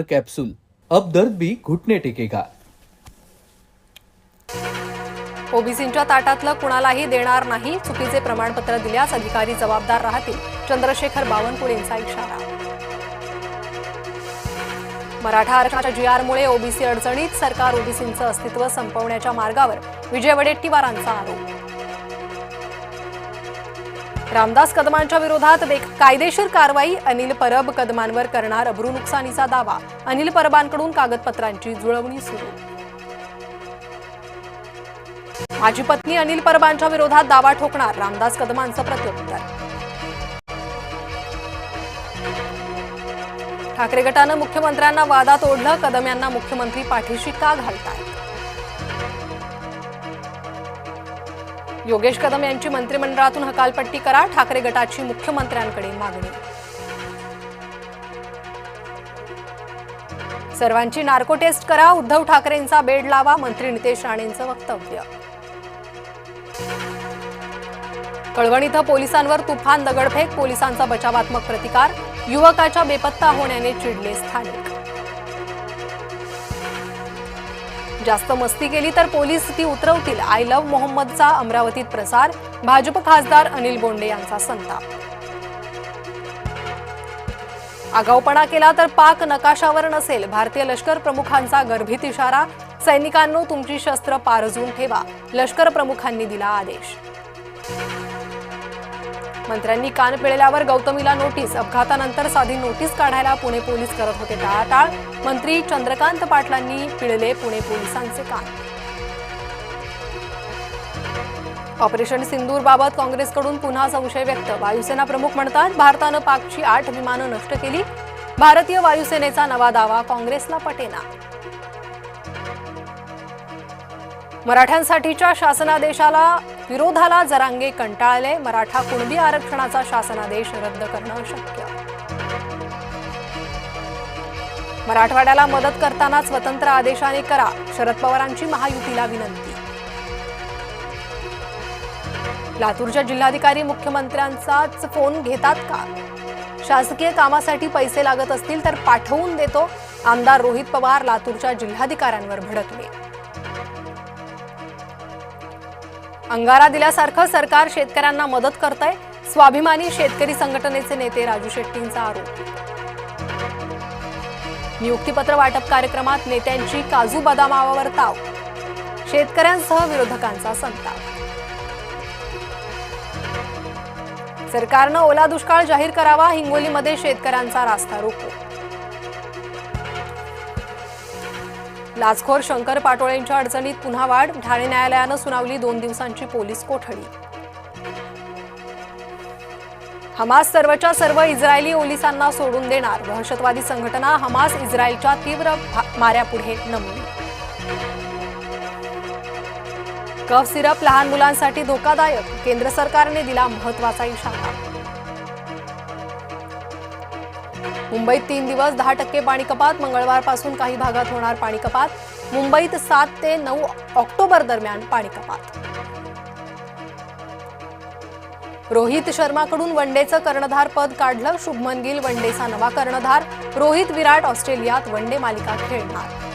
Capsule, अब दर्द भी घुटने टेकेगा। ओबीसींच्या ताटातलं कुणालाही देणार नाही, चुकीचे प्रमाणपत्र दिल्यास अधिकारी जबाबदार राहतील, चंद्रशेखर बावनकुळेंचा इशारा. मराठा आरक्षणाच्या जीआरमुळे ओबीसी अडचणीत, सरकार ओबीसींचं अस्तित्व संपवण्याच्या मार्गावर, विजय वडेट्टीवारांचा आरोप. रामदास कदमांच्या विरोधात कायदेशीर कारवाई, अनिल परब कदमांवर करणार अब्रू नुकसानीचा दावा, अनिल परबांकडून कागदपत्रांची जुळवणी सुरू. माझी पत्नी अनिल परबांच्या विरोधात दावा ठोकणार, रामदास कदमांचं प्रत्युत्तर. ठाकरे गटानं मुख्यमंत्र्यांना वादात ओढलं, कदम यांना मुख्यमंत्री पाठीशी का घालतायत. योगेश कदम यांची मंत्रिमंडळातून हकालपट्टी करा, ठाकरे गटाची मुख्यमंत्र्यांकडे मागणी. सर्वांची नार्को टेस्ट करा, उद्धव ठाकरेंचा बेड लावा, मंत्री नितेश राणेंचं वक्तव्य. कळवण इथं पोलिसांवर तुफान दगडफेक, पोलिसांचा बचावात्मक प्रतिकार, युवकाच्या बेपत्ता होण्याने चिडले स्थानिक. जास्त मस्ती केली तर पोलीस ती उतरवतील, आय लव्ह मोहम्मदचा अमरावतीत प्रसार, भाजप खासदार अनिल बोंडे यांचा संताप. आगाऊपणा केला तर पाक नकाशावर नसेल, भारतीय लष्कर प्रमुखांचा गर्भित इशारा, सैनिकांनो तुमची शस्त्र पारजून ठेवा, लष्कर प्रमुखांनी दिला आदेश. मंत्र्यांनी कान पिळल्यावर गौतमीला नोटीस, अपघातानंतर साधी नोटीस काढायला पुणे पोलीस करत होते टाळाटाळ, मंत्री चंद्रकांत पाटलांनी पिळले पुणे पोलिसांचे कान. ऑपरेशन सिंदूरबाबत काँग्रेसकडून पुन्हा संशय व्यक्त, वायुसेना प्रमुख म्हणतात भारतानं पाकची 8 विमानं नष्ट केली, भारतीय वायुसेनेचा नवा दावा काँग्रेसला पटेना. मराठ्यांसाठीच्या शासनादेशाला विरोधाला जरांगे कंटाळले, मराठा कुणबी आरक्षणाचा शासनादेश रद्द करणं शक्य. मराठवाड्याला मदत करताना स्वतंत्र आदेशाने करा, शरद पवारांची महायुतीला विनंती. लातूरच्या जिल्हाधिकारी मुख्यमंत्र्यांचाच फोन घेतात का, शासकीय कामासाठी पैसे लागत असतील तर पाठवून देतो, आमदार रोहित पवार लातूरच्या जिल्हाधिकाऱ्यांवर भडकले. अंगारा दिल्यासारखं सरकार शेतकऱ्यांना मदत करतंय, स्वाभिमानी शेतकरी संघटनेचे नेते राजू शेट्टींचा आरोप. नियुक्तीपत्र वाटप कार्यक्रमात नेत्यांची काजू बदामावर ताव, शेतकऱ्यांसह विरोधकांचा संताप. सरकारनं ओला दुष्काळ जाहीर करावा, हिंगोलीमध्ये शेतकऱ्यांचा रास्ता रोको. लाचखोर शंकर पाटोळेंच्या अडचणीत पुन्हा वाढ, ठाणे न्यायालयानं सुनावली 2 दिवसांची पोलीस कोठडी. हमास सर्वच्या सर्व इस्रायली पोलिसांना सोडून देणार, दहशतवादी संघटना हमास इस्रायलच्या तीव्र माऱ्यापुढे नमली. कफ सिरप लहान मुलांसाठी धोकादायक, केंद्र सरकारने दिला महत्त्वाचा इशारा. मुंबईत 3 दिवस 10% पाणी कपात, मंगळवारपासून काही भागात होणार पाणी कपात, मुंबईत 7 ते 9 ऑक्टोबर दरम्यान पाणी कपात. रोहित शर्माकडून वनडेचं कर्णधार पद काढलं, शुभमन गिल वनडेचा नवा कर्णधार, रोहित विराट ऑस्ट्रेलियात वनडे मालिका खेळणार.